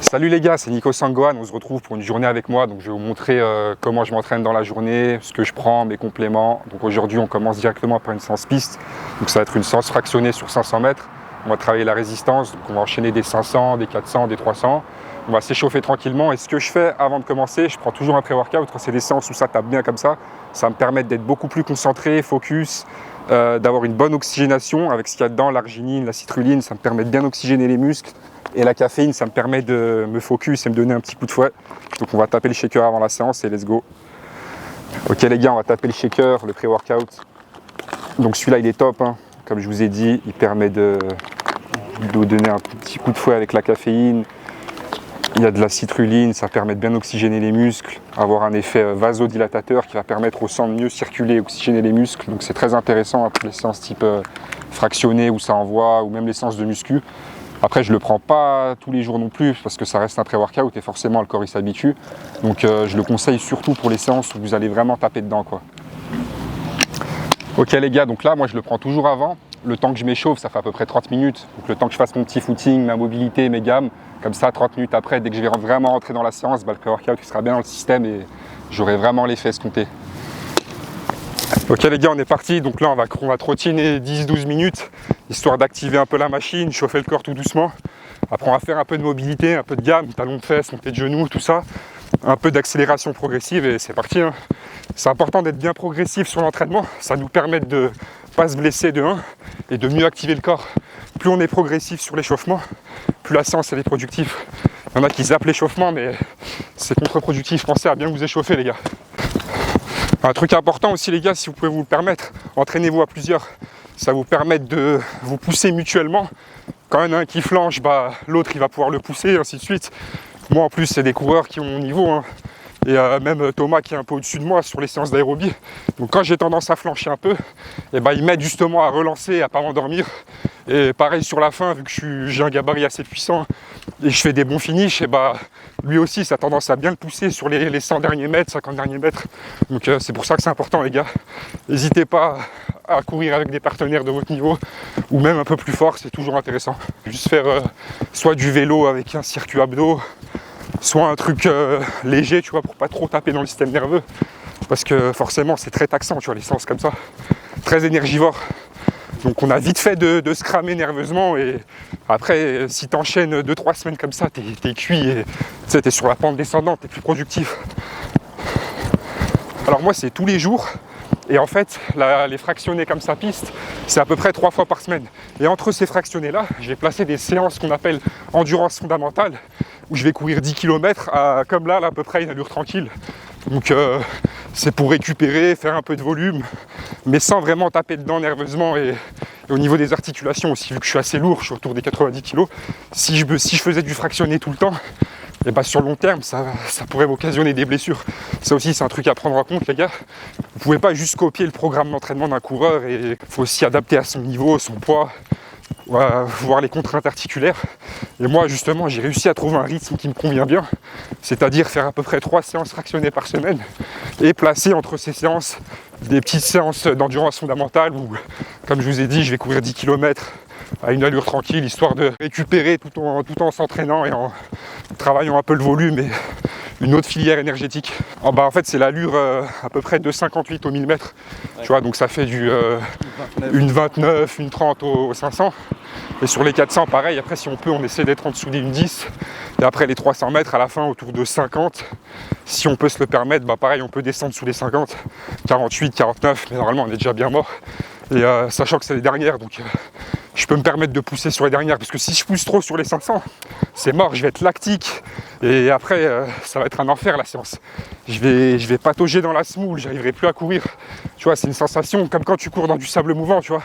Salut les gars, c'est Nico Sangohan, on se retrouve pour une journée avec moi. Donc je vais vous montrer comment je m'entraîne dans la journée, ce que je prends, mes compléments. Donc aujourd'hui on commence directement par une séance piste. Donc ça va être une séance fractionnée sur 500 mètres. On va travailler la résistance, donc on va enchaîner des 500, des 400, des 300. On va s'échauffer tranquillement et ce que je fais avant de commencer, je prends toujours un pré-workout. Quand c'est des séances où ça tape bien comme ça me permet d'être beaucoup plus concentré, focus, d'avoir une bonne oxygénation avec ce qu'il y a dedans, l'arginine, la citrulline, ça me permet de bien oxygéner les muscles. Et la caféine, ça me permet de me focus et me donner un petit coup de fouet. Donc on va taper le shaker avant la séance et let's go. Ok les gars, on va taper le shaker, le pré-workout. Donc celui-là il est top, hein. Comme je vous ai dit, il permet de vous donner un petit coup de fouet avec la caféine. Il y a de la citrulline, ça permet de bien oxygéner les muscles, avoir un effet vasodilatateur qui va permettre au sang de mieux circuler et oxygéner les muscles. Donc c'est très intéressant pour les séances type fractionnées où ça envoie, ou même les séances de muscu. Après je ne le prends pas tous les jours non plus parce que ça reste un pré-workout et forcément le corps il s'habitue. Donc je le conseille surtout pour les séances où vous allez vraiment taper dedans, quoi. Ok les gars, donc là moi je le prends toujours avant. Le temps que je m'échauffe, ça fait à peu près 30 minutes. Donc le temps que je fasse mon petit footing, ma mobilité, mes gammes, comme ça 30 minutes après, dès que je vais vraiment rentrer dans la séance, le pré-workout il sera bien dans le système et j'aurai vraiment l'effet escompté. Ok les gars, on est parti. Donc là on va trottiner 10-12 minutes, histoire d'activer un peu la machine, chauffer le corps tout doucement. Après on va faire un peu de mobilité, un peu de gamme, talons de fesses, montée de genoux, tout ça. Un peu d'accélération progressive et c'est parti, hein. C'est important d'être bien progressif sur l'entraînement, ça nous permet de ne pas se blesser de 1 et de mieux activer le corps. Plus on est progressif sur l'échauffement, plus la séance elle est productive. Il y en a qui zappent l'échauffement mais c'est contre-productif, pensez à bien vous échauffer les gars. Un truc important aussi les gars, si vous pouvez vous le permettre, entraînez-vous à plusieurs. Ça vous permet de vous pousser mutuellement. Quand il y en a un qui flanche, l'autre il va pouvoir le pousser, ainsi de suite. Moi en plus c'est des coureurs qui ont mon niveau, hein. Et même Thomas qui est un peu au-dessus de moi sur les séances d'aérobie. Donc quand j'ai tendance à flancher un peu, et ils m'aident justement à relancer, à pas m'endormir. Et pareil sur la fin, vu que j'ai un gabarit assez puissant et je fais des bons finishes, et lui aussi ça a tendance à bien le pousser sur les 100 derniers mètres, 50 derniers mètres. Donc c'est pour ça que c'est important les gars. N'hésitez pas à courir avec des partenaires de votre niveau ou même un peu plus fort, c'est toujours intéressant. Juste faire soit du vélo avec un circuit abdos, soit un truc léger, tu vois, pour pas trop taper dans le système nerveux. Parce que forcément c'est très taxant, tu vois, les séances comme ça. Très énergivore. Donc on a vite fait de se cramer nerveusement et après si t'enchaînes 2-3 semaines comme ça, t'es cuit et t'es sur la pente descendante, t'es plus productif. Alors moi c'est tous les jours et en fait les fractionnés comme ça piste, c'est à peu près 3 fois par semaine. Et entre ces fractionnés là, j'ai placé des séances qu'on appelle endurance fondamentale où je vais courir 10 km comme là à peu près une allure tranquille. Donc c'est pour récupérer, faire un peu de volume, mais sans vraiment taper dedans nerveusement et au niveau des articulations aussi, vu que je suis assez lourd, je suis autour des 90 kg. Si je faisais du fractionné tout le temps, et sur le long terme, ça pourrait m'occasionner des blessures. Ça aussi, c'est un truc à prendre en compte, les gars. Vous pouvez pas juste copier le programme d'entraînement d'un coureur et il faut aussi adapter à son niveau, son poids, voir les contraintes articulaires. Et moi justement j'ai réussi à trouver un rythme qui me convient bien, c'est-à-dire faire à peu près 3 séances fractionnées par semaine et placer entre ces séances des petites séances d'endurance fondamentale où, comme je vous ai dit, je vais courir 10 km à une allure tranquille, histoire de récupérer tout en s'entraînant et en travaillant un peu le volume et une autre filière énergétique. En fait c'est l'allure à peu près de 58 au 1000 mètres, tu vois, donc ça fait une 29, une 30 au 500. Et sur les 400 pareil, après si on peut on essaie d'être en dessous des 10. Et après les 300 mètres à la fin autour de 50. Si on peut se le permettre, pareil on peut descendre sous les 50, 48, 49, mais normalement on est déjà bien mort. Et sachant que c'est les dernières, donc je peux me permettre de pousser sur les dernières, parce que si je pousse trop sur les 500, c'est mort, je vais être lactique. Et après ça va être un enfer la séance. Je vais patauger dans la semoule, j'arriverai plus à courir. Tu vois, c'est une sensation comme quand tu cours dans du sable mouvant, tu vois.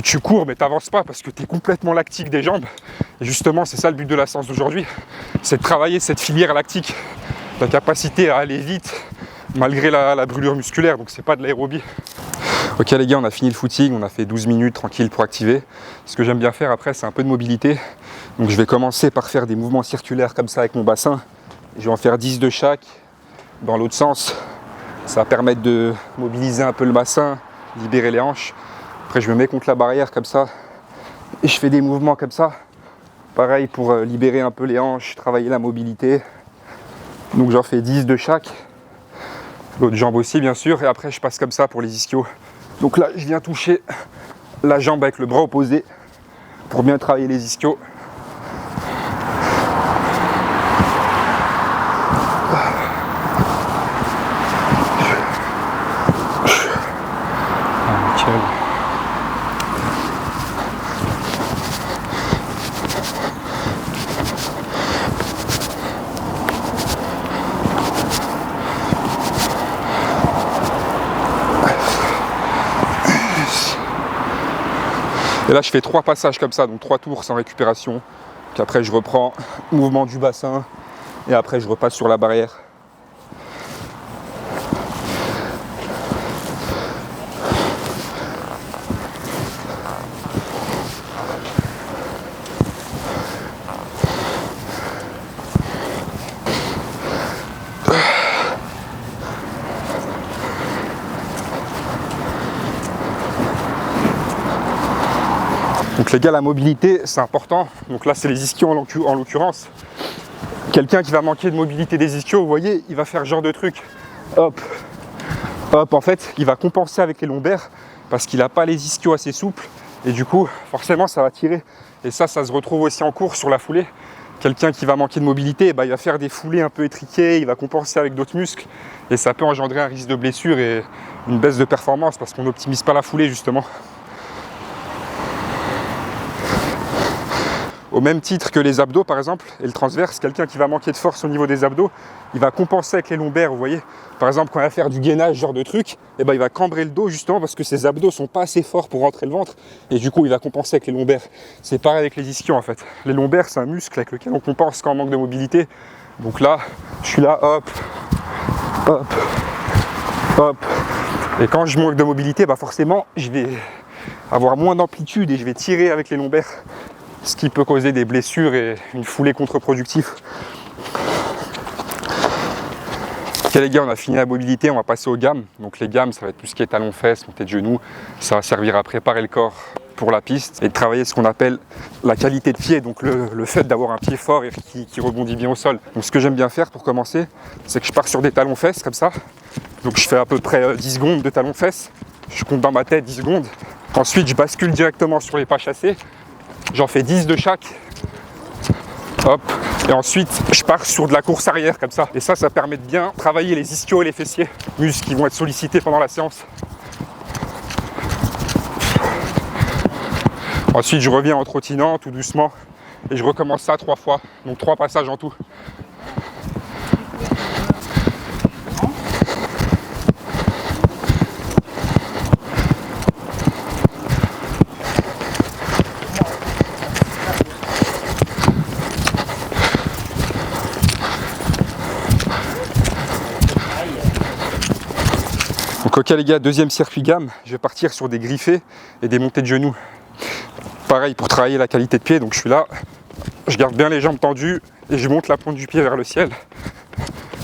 Tu cours mais t'avances pas parce que tu es complètement lactique des jambes. Et justement c'est ça le but de la séance d'aujourd'hui, c'est de travailler cette filière lactique, la capacité à aller vite malgré la brûlure musculaire, donc c'est pas de l'aérobie. Ok les gars, on a fini le footing, on a fait 12 minutes tranquille pour activer. Ce que j'aime bien faire après c'est un peu de mobilité. Donc je vais commencer par faire des mouvements circulaires comme ça avec mon bassin. Je vais en faire 10 de chaque dans l'autre sens. Ça va permettre de mobiliser un peu le bassin, libérer les hanches. Après je me mets contre la barrière comme ça et je fais des mouvements comme ça Pareil pour libérer un peu les hanches, travailler la mobilité. Donc j'en fais 10 de chaque. L'autre jambe aussi bien sûr. Et après je passe comme ça pour les ischios. Donc là je viens toucher la jambe avec le bras opposé pour bien travailler les ischios. Et là je fais 3 passages comme ça, donc 3 tours sans récupération. Puis après je reprends mouvement du bassin et après je repasse sur la barrière. Donc les gars, la mobilité c'est important. Donc là c'est les ischios en l'occurrence. Quelqu'un qui va manquer de mobilité des ischios, vous voyez, il va faire ce genre de truc. Hop, hop, en fait il va compenser avec les lombaires parce qu'il n'a pas les ischios assez souples et du coup forcément ça va tirer. Et ça se retrouve aussi en cours sur la foulée. Quelqu'un qui va manquer de mobilité, il va faire des foulées un peu étriquées, il va compenser avec d'autres muscles et ça peut engendrer un risque de blessure et une baisse de performance parce qu'on n'optimise pas la foulée justement. Au même titre que les abdos par exemple et le transverse, quelqu'un qui va manquer de force au niveau des abdos, il va compenser avec les lombaires, vous voyez. Par exemple quand il va faire du gainage, ce genre de truc, et il va cambrer le dos justement parce que ses abdos sont pas assez forts pour rentrer le ventre et du coup il va compenser avec les lombaires. C'est pareil avec les ischios en fait. Les lombaires c'est un muscle avec lequel on compense quand on manque de mobilité. Donc là, je suis là, hop, hop, hop. Et quand je manque de mobilité, forcément je vais avoir moins d'amplitude et je vais tirer avec les lombaires. Ce qui peut causer des blessures et une foulée contre-productive. Ok les gars, on a fini la mobilité, on va passer aux gammes. Donc les gammes, ça va être tout ce qui est talons-fesses, montée de genoux. Ça va servir à préparer le corps pour la piste et de travailler ce qu'on appelle la qualité de pied, donc le fait d'avoir un pied fort et qui rebondit bien au sol. Donc ce que j'aime bien faire pour commencer, c'est que je pars sur des talons-fesses comme ça. Donc je fais à peu près 10 secondes de talons-fesses. Je compte dans ma tête 10 secondes. Ensuite, je bascule directement sur les pas chassés. J'en fais 10 de chaque. Hop. Et ensuite, je pars sur de la course arrière comme ça. Et ça permet de bien travailler les ischios et les fessiers. Muscles qui vont être sollicités pendant la séance. Ensuite, je reviens en trottinant tout doucement. Et je recommence ça 3 fois. Donc 3 passages en tout. Donc ok les gars, deuxième circuit gamme, je vais partir sur des griffés et des montées de genoux. Pareil pour travailler la qualité de pied, donc je suis là, je garde bien les jambes tendues et je monte la pointe du pied vers le ciel.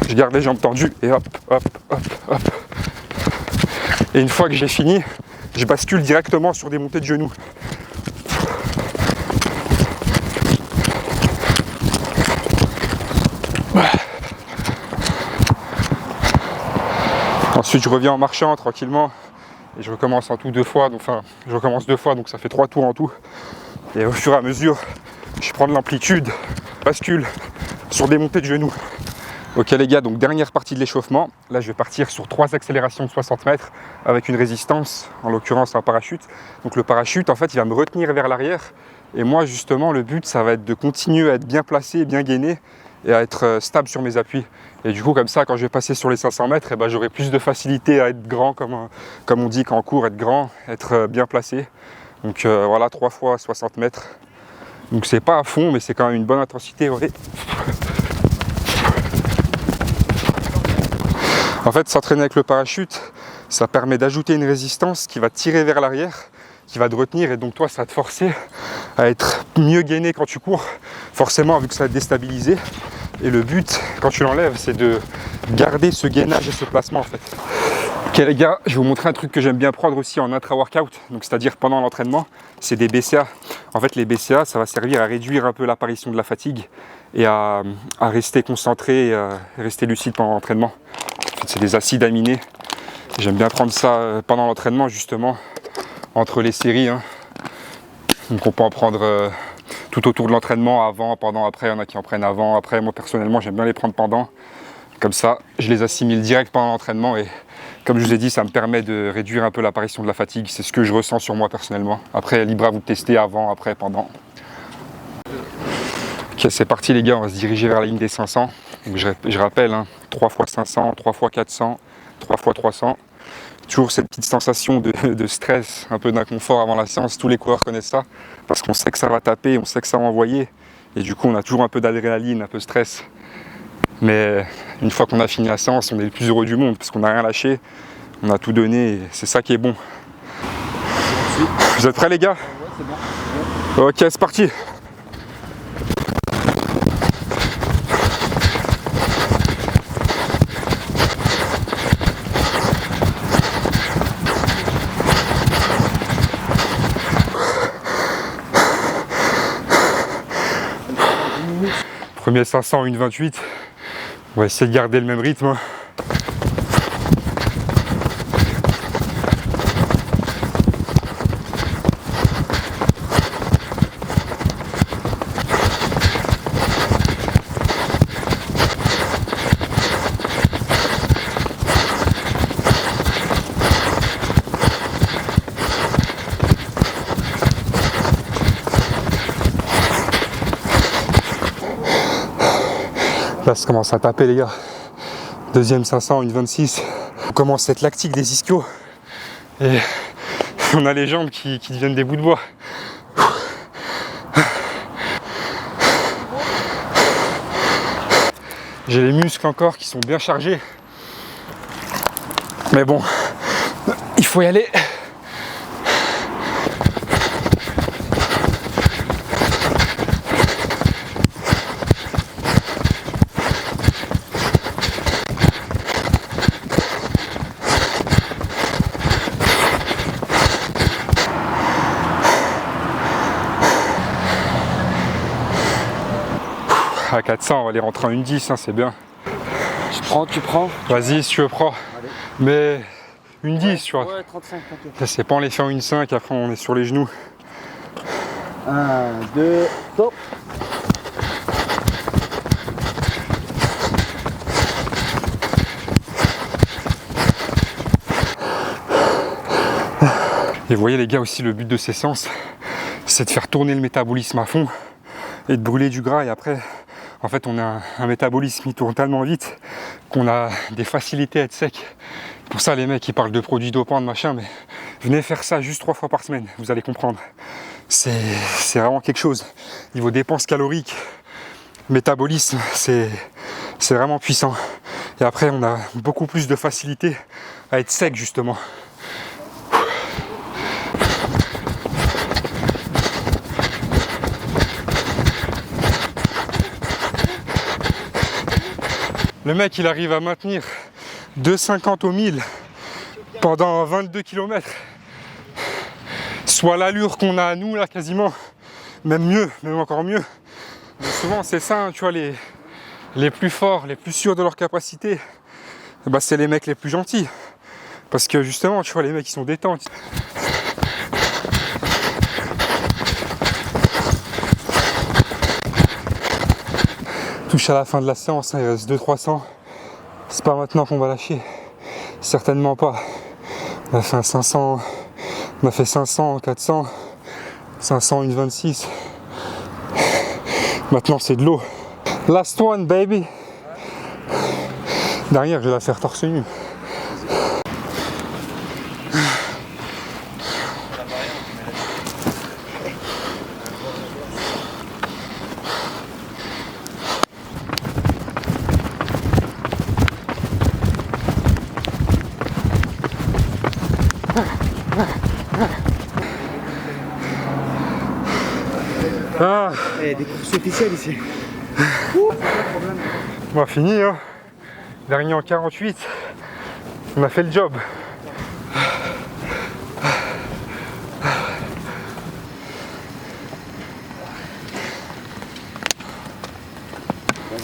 Je garde les jambes tendues et hop, hop, hop, hop. Et une fois que j'ai fini, je bascule directement sur des montées de genoux. Ensuite je reviens en marchant tranquillement et je recommence en tout 2 fois, enfin je recommence 2 fois donc ça fait 3 tours en tout. Et au fur et à mesure, je prends de l'amplitude, bascule sur des montées de genoux. Ok les gars, donc dernière partie de l'échauffement. Là je vais partir sur 3 accélérations de 60 mètres avec une résistance, en l'occurrence un parachute. Donc le parachute en fait il va me retenir vers l'arrière et moi justement le but ça va être de continuer à être bien placé, bien gainé et à être stable sur mes appuis. Et du coup comme ça quand je vais passer sur les 500 mètres, j'aurai plus de facilité à être grand comme on dit qu'en cours, être grand, être bien placé. Donc voilà 3 fois 60 mètres. Donc c'est pas à fond mais c'est quand même une bonne intensité. Ouais. En fait s'entraîner avec le parachute, ça permet d'ajouter une résistance qui va tirer vers l'arrière, qui va te retenir et donc toi ça va te forcer à être mieux gainé quand tu cours, forcément vu que ça va te déstabiliser. Et le but quand tu l'enlèves c'est de garder ce gainage et ce placement en fait. Ok les gars, je vais vous montrer un truc que j'aime bien prendre aussi en intra-workout, donc c'est-à-dire pendant l'entraînement, c'est des BCA. En fait les BCA, ça va servir à réduire un peu l'apparition de la fatigue et à rester concentré, rester lucide pendant l'entraînement. En fait, c'est des acides aminés. J'aime bien prendre ça pendant l'entraînement justement, entre les séries. Hein. Donc on peut en prendre tout autour de l'entraînement, avant, pendant, après. Il y en a qui en prennent avant, après. Moi personnellement j'aime bien les prendre pendant. Comme ça, je les assimile direct pendant l'entraînement et comme je vous ai dit, ça me permet de réduire un peu l'apparition de la fatigue. C'est ce que je ressens sur moi personnellement. Après, libre à vous de tester avant, après, pendant. Ok, c'est parti les gars, on va se diriger vers la ligne des 500. Donc, je rappelle, hein, 3 x 500, 3 x 400, 3 x 300. Toujours cette petite sensation de stress, un peu d'inconfort avant la séance. Tous les coureurs connaissent ça parce qu'on sait que ça va taper, on sait que ça va envoyer. Et du coup, on a toujours un peu d'adrénaline, un peu de stress. Mais une fois qu'on a fini la séance, on est le plus heureux du monde parce qu'on n'a rien lâché, on a tout donné et c'est ça qui est bon. Vous êtes prêts les gars? Ouais, c'est bon. Ok, c'est parti. Premier 500, 1,28. On va essayer de garder le même rythme. Là, ça commence à taper les gars. Deuxième 500, 1,26. On commence à être lactique des ischios. Et on a les jambes qui deviennent des bouts de bois. J'ai les muscles encore qui sont bien chargés. Mais bon, il faut y aller. À 400, on va les rentrer en 1,10, hein, c'est bien. Tu prends. Vas-y, si tu veux, prends. Allez. Mais 1,10, tu vois. Ouais, 35, ok. C'est pas en les faire en 1,5, après on est sur les genoux. 1, 2, stop. Et vous voyez les gars aussi, le but de ces séances, c'est de faire tourner le métabolisme à fond et de brûler du gras. Et après, en fait, on a un métabolisme qui tourne tellement vite qu'on a des facilités à être sec. Pour ça, les mecs, ils parlent de produits dopants, de machin, mais venez faire ça juste 3 fois par semaine, vous allez comprendre. C'est vraiment quelque chose. Niveau dépenses caloriques, métabolisme, c'est vraiment puissant. Et après, on a beaucoup plus de facilité à être sec, justement. Le mec, il arrive à maintenir 2,50 au 1000 pendant 22 km. Soit l'allure qu'on a à nous, là, quasiment. Même mieux, même encore mieux. Mais souvent, c'est ça, hein, tu vois, les plus forts, les plus sûrs de leur capacité, bah, c'est les mecs les plus gentils. Parce que justement, tu vois, les mecs, ils sont détentes. Touche à la fin de la séance, hein, il reste 200-300. C'est pas maintenant qu'on va lâcher. Certainement pas. On a fait un 500, on a fait 500, 400, 500, 1,26. Maintenant c'est de l'eau. Last one baby. Derrière je vais la faire torse nu. Ah. Des courses officielles ici. On a fini, hein. Dernier en 48. On a fait le job.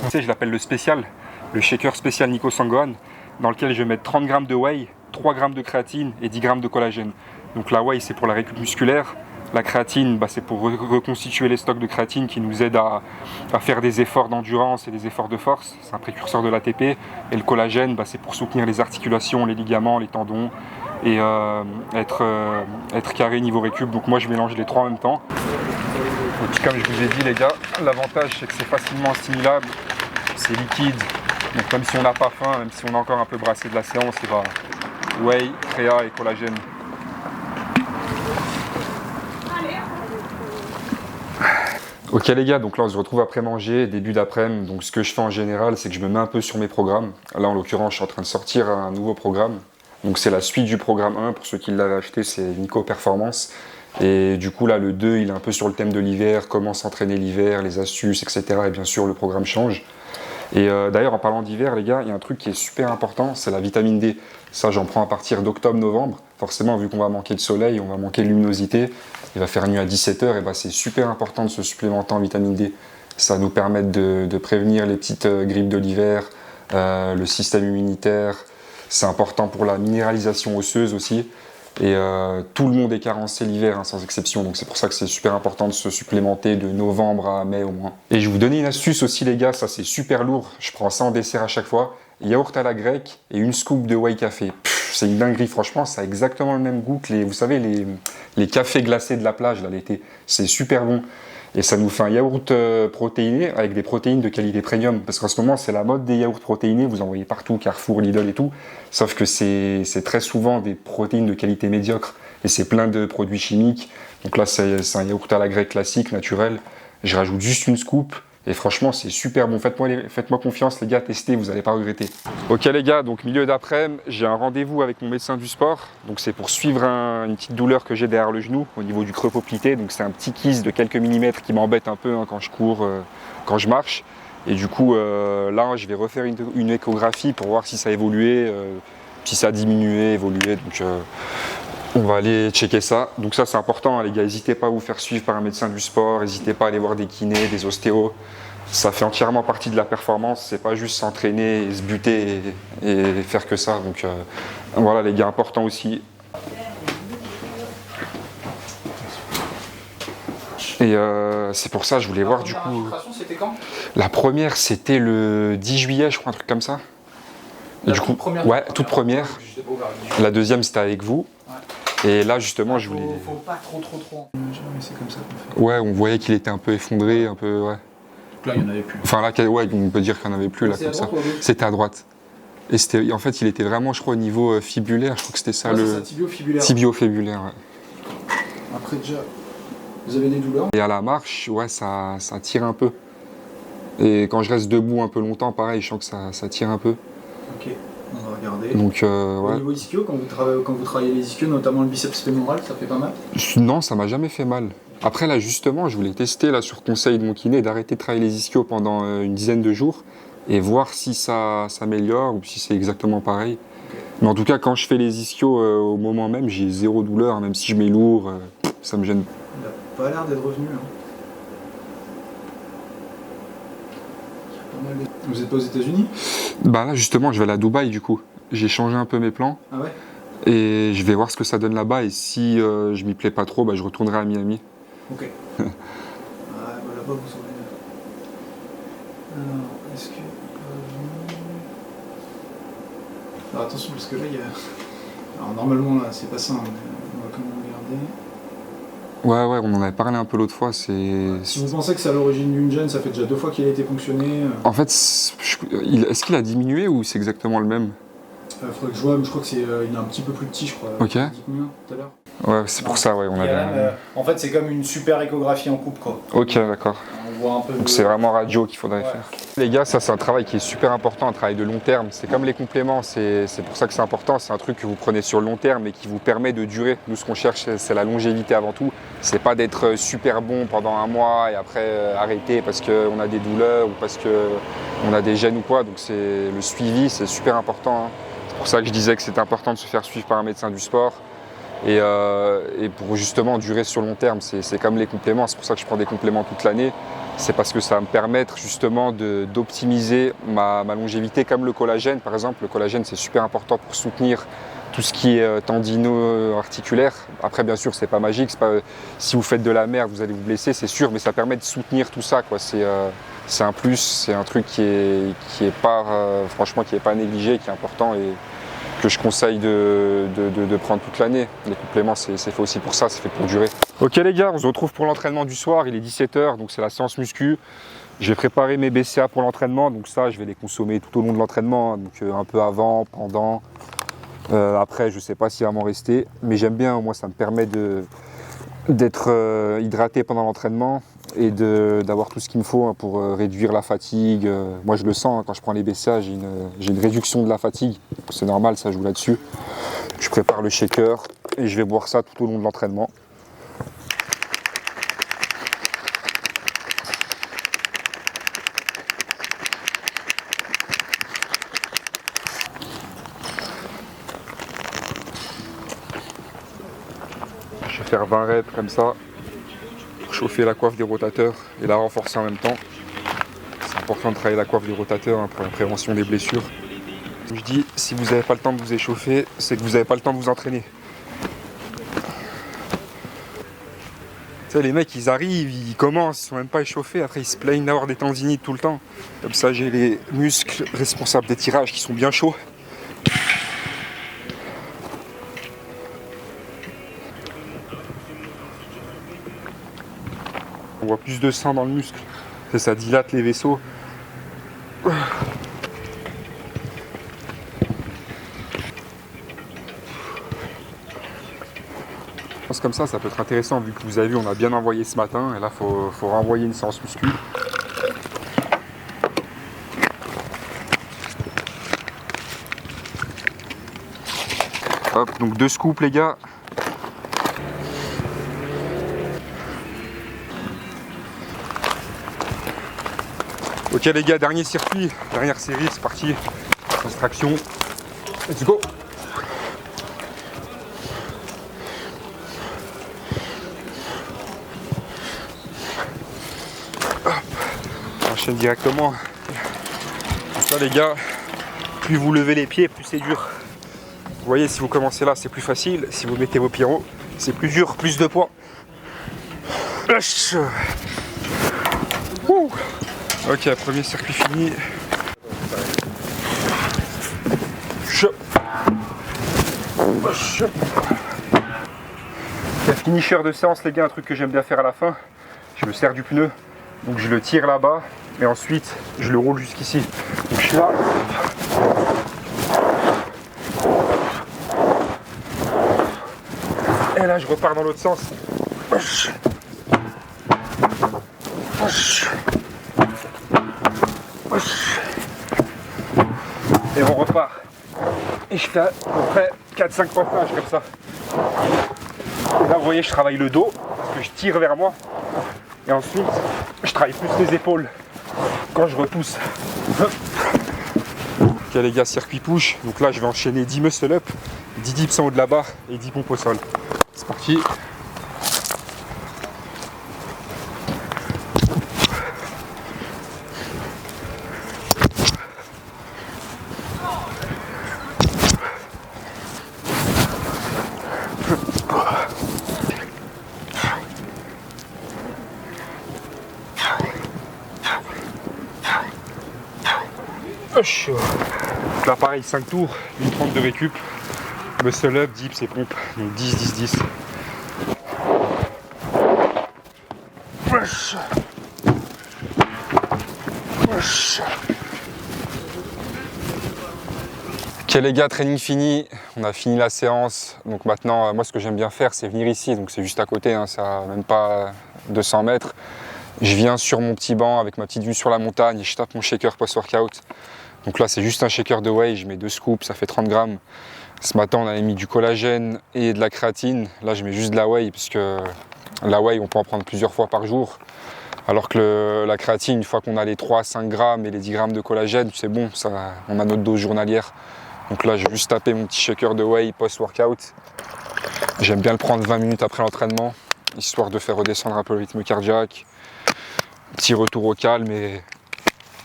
Tu sais, je l'appelle le spécial, le shaker spécial Nico Sangohan, dans lequel je vais mettre 30 grammes de whey, 3 grammes de créatine et 10 grammes de collagène. Donc la whey, c'est pour la récup musculaire. La créatine, c'est pour reconstituer les stocks de créatine qui nous aident à faire des efforts d'endurance et des efforts de force. C'est un précurseur de l'ATP. Et le collagène, c'est pour soutenir les articulations, les ligaments, les tendons et être carré niveau récup. Donc moi, je mélange les trois en même temps. Et puis comme je vous ai dit, les gars, l'avantage, c'est que c'est facilement assimilable. C'est liquide. Donc même si on n'a pas faim, même si on a encore un peu brassé de la séance, et whey, créa et collagène. Ok les gars, donc là on se retrouve après manger, début d'après-midi. Donc ce que je fais en général, c'est que je me mets un peu sur mes programmes. Là en l'occurrence, je suis en train de sortir un nouveau programme. Donc c'est la suite du programme 1, pour ceux qui l'avaient acheté, c'est Nico Performance. Et du coup là le 2, il est un peu sur le thème de l'hiver, comment s'entraîner l'hiver, les astuces, etc. Et bien sûr le programme change. Et d'ailleurs en parlant d'hiver les gars, il y a un truc qui est super important, c'est la vitamine D. Ça j'en prends à partir d'octobre-novembre. Forcément vu qu'on va manquer de soleil, on va manquer de luminosité. Il va faire nuit à 17h, et c'est super important de se supplémenter en vitamine D. Ça va nous permettre de prévenir les petites grippes de l'hiver, le système immunitaire. C'est important pour la minéralisation osseuse aussi. Et tout le monde est carencé l'hiver, sans exception. Donc c'est pour ça que c'est super important de se supplémenter de novembre à mai au moins. Et je vais vous donner une astuce aussi les gars, ça c'est super lourd. Je prends ça en dessert à chaque fois. Yaourt à la grecque et une scoop de whey café. C'est une dinguerie, franchement, ça a exactement le même goût que vous savez, les cafés glacés de la plage là, l'été. C'est super bon. Et ça nous fait un yaourt protéiné avec des protéines de qualité premium. Parce qu'en ce moment, c'est la mode des yaourts protéinés. Vous en voyez partout, Carrefour, Lidl et tout. Sauf que c'est très souvent des protéines de qualité médiocre. Et c'est plein de produits chimiques. Donc là, c'est un yaourt à la grecque classique, naturel. Je rajoute juste une scoop. Et franchement, c'est super bon. Faites-moi confiance, les gars, testez, vous n'allez pas regretter. Ok, les gars, donc milieu d'après-midi, j'ai un rendez-vous avec mon médecin du sport. Donc, c'est pour suivre une petite douleur que j'ai derrière le genou, au niveau du creux poplité. Donc, c'est un petit kyste de quelques millimètres qui m'embête un peu quand je cours, quand je marche. Et du coup, là, je vais refaire une échographie pour voir si ça a évolué, si ça a diminué, évolué. Donc, on va aller checker ça. Donc ça c'est important les gars, n'hésitez pas à vous faire suivre par un médecin du sport, n'hésitez pas à aller voir des kinés, des ostéos. Ça fait entièrement partie de la performance, c'est pas juste s'entraîner, se buter et faire que ça. Donc voilà les gars, important aussi. Et c'est pour ça je voulais voir du coup. C'était quand ? La première c'était le 10 juillet je crois, un truc comme ça. Et du coup, ouais, toute première. La deuxième c'était avec vous. Et là justement je voulais. Faut pas trop. C'est comme ça qu'on fait. Ouais, on voyait qu'il était un peu effondré, un peu. Ouais. Donc là il n'y en avait plus. Enfin là, ouais, on peut dire qu'il n'y en avait plus là comme ça. C'était à droite. Et c'était, en fait, il était vraiment, je crois, au niveau fibulaire. Je crois que c'était ça le. Tibio-fibulaire. Tibio-fibulaire, ouais. Après déjà, vous avez des douleurs. Et à la marche, ouais, ça tire un peu. Et quand je reste debout un peu longtemps, pareil, je sens que ça tire un peu. Ok. On va regarder. Donc, ouais. Au niveau ischio, quand vous travaillez les ischios, notamment le biceps fémoral, ça fait pas mal ? Non, ça m'a jamais fait mal. Après là justement, je voulais tester là sur conseil de mon kiné d'arrêter de travailler les ischios pendant une dizaine de jours et voir si ça s'améliore ou si c'est exactement pareil. Okay. Mais en tout cas, quand je fais les ischios au moment même, j'ai zéro douleur, même si je mets lourd, ça me gêne. Il n'a pas l'air d'être revenu. Vous n'êtes pas aux États-Unis ? Bah là justement, je vais aller à Dubaï du coup. J'ai changé un peu mes plans. Ah ouais ? Et je vais voir ce que ça donne là-bas et si je m'y plais pas trop, je retournerai à Miami. Ok. Là-bas vous aurez. Alors, est-ce que. Alors attention parce que là il y a. Alors normalement là c'est pas ça, mais on va quand même regarder. Ouais, on en avait parlé un peu l'autre fois. Si vous pensez que c'est à l'origine d'une gêne, ça fait déjà 2 fois qu'il a été ponctionné. En fait, est-ce qu'il a diminué ou c'est exactement le même ? Faudrait que je vois, mais je crois que il est un petit peu plus petit, je crois. Ok. Tu as dit combien tout à l'heure ? Ouais, c'est pour ça, ouais, on avait. En fait, c'est comme une super échographie en coupe, quoi. Ok, d'accord. On voit un peu. Donc c'est vraiment radio qu'il faudrait faire. Les gars, ça c'est un travail qui est super important, un travail de long terme. C'est comme les compléments, c'est pour ça que c'est important. C'est un truc que vous prenez sur le long terme et qui vous permet de durer. Nous, ce qu'on cherche, c'est la longévité avant tout. C'est pas d'être super bon pendant un mois et après arrêter parce qu'on a des douleurs ou parce qu'on a des gènes ou quoi. Donc le suivi, c'est super important. Hein. C'est pour ça que je disais que c'est important de se faire suivre par un médecin du sport. Et pour justement durer sur le long terme, c'est comme les compléments, c'est pour ça que je prends des compléments toute l'année. C'est parce que ça va me permettre justement d'optimiser ma longévité, comme le collagène par exemple. Le collagène, c'est super important pour soutenir tout ce qui est tendino-articulaire. Après, bien sûr, c'est pas magique. Si vous faites de la merde, vous allez vous blesser, c'est sûr, mais ça permet de soutenir tout ça, quoi. C'est un plus, c'est un truc qui est pas, franchement, qui est pas négligé, qui est important et que je conseille de prendre toute l'année. Les compléments, c'est fait aussi pour ça, c'est fait pour durer. Ok les gars, on se retrouve pour l'entraînement du soir, il est 17 h, donc c'est la séance muscu. J'ai préparé mes BCA pour l'entraînement, donc ça, je vais les consommer tout au long de l'entraînement, donc un peu avant, pendant. Après, je sais pas s'il va m'en rester, mais j'aime bien, moi ça me permet d'être hydraté pendant l'entraînement et d'avoir tout ce qu'il me faut hein, pour réduire la fatigue. Moi je le sens, hein, quand je prends les BCA, j'ai une réduction de la fatigue. C'est normal, ça joue là-dessus. Je prépare le shaker et je vais boire ça tout au long de l'entraînement. Je vais faire 20 reps comme ça. Chauffer la coiffe des rotateurs et la renforcer en même temps. C'est important de travailler la coiffe des rotateurs hein, pour la prévention des blessures. Comme je dis, si vous n'avez pas le temps de vous échauffer, c'est que vous n'avez pas le temps de vous entraîner. Tu sais, les mecs, ils arrivent, ils commencent, ils sont même pas échauffés, après ils se plaignent d'avoir des tendinites tout le temps. Comme ça, j'ai les muscles responsables des tirages qui sont bien chauds. On voit plus de sang dans le muscle, et ça dilate les vaisseaux. Je pense comme ça peut être intéressant vu que vous avez vu on a bien envoyé ce matin et là faut renvoyer une séance muscu. Hop, donc 2 scoops les gars. Ok les gars, dernier circuit, dernière série, c'est parti. Extraction. Let's go. Hop. On enchaîne directement. Donc là les gars, plus vous levez les pieds, plus c'est dur. Vous voyez, si vous commencez là, c'est plus facile. Si vous mettez vos pieds en haut, c'est plus dur, plus de poids. Ok, premier circuit fini. Finisher de séance les gars, un truc que j'aime bien faire à la fin. Je me sers du pneu, donc je le tire là-bas et ensuite je le roule jusqu'ici. Donc je suis là. Et là je repars dans l'autre sens. Et on repart. Et je fais à peu près 4-5 passages comme ça. Et là vous voyez je travaille le dos, parce que je tire vers moi. Et ensuite je travaille plus les épaules quand je repousse. Ok les gars, circuit push. Donc là je vais enchaîner 10 muscle up, 10 dips en haut de la barre et 10 pompes au sol. C'est parti. Donc là pareil 5 tours, une 30 de récup, muscle up, dips et pompes, donc 10, 10, 10. Ok les gars, training fini, on a fini la séance, donc maintenant moi ce que j'aime bien faire c'est venir ici, donc c'est juste à côté, hein, ça même pas 200 mètres. Je viens sur mon petit banc avec ma petite vue sur la montagne et je tape mon shaker post-workout. Donc là c'est juste un shaker de whey, je mets 2 scoops, ça fait 30 grammes. Ce matin on avait mis du collagène et de la créatine, là je mets juste de la whey puisque la whey on peut en prendre plusieurs fois par jour. Alors que la créatine, une fois qu'on a les 3-5 grammes et les 10 grammes de collagène, c'est bon, ça, on a notre dose journalière. Donc là, je vais juste taper mon petit shaker de whey post-workout. J'aime bien le prendre 20 minutes après l'entraînement, histoire de faire redescendre un peu le rythme cardiaque. Petit retour au calme et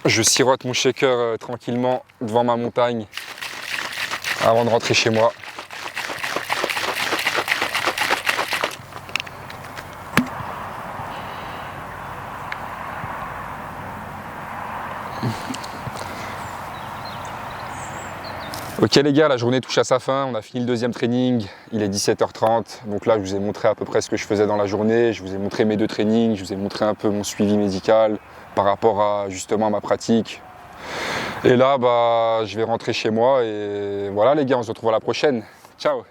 je sirote mon shaker tranquillement devant ma montagne avant de rentrer chez moi. Ok les gars, la journée touche à sa fin, on a fini le deuxième training, il est 17h30, donc là je vous ai montré à peu près ce que je faisais dans la journée, je vous ai montré mes 2 trainings, je vous ai montré un peu mon suivi médical par rapport à justement ma pratique. Et là je vais rentrer chez moi et voilà les gars, on se retrouve à la prochaine, ciao.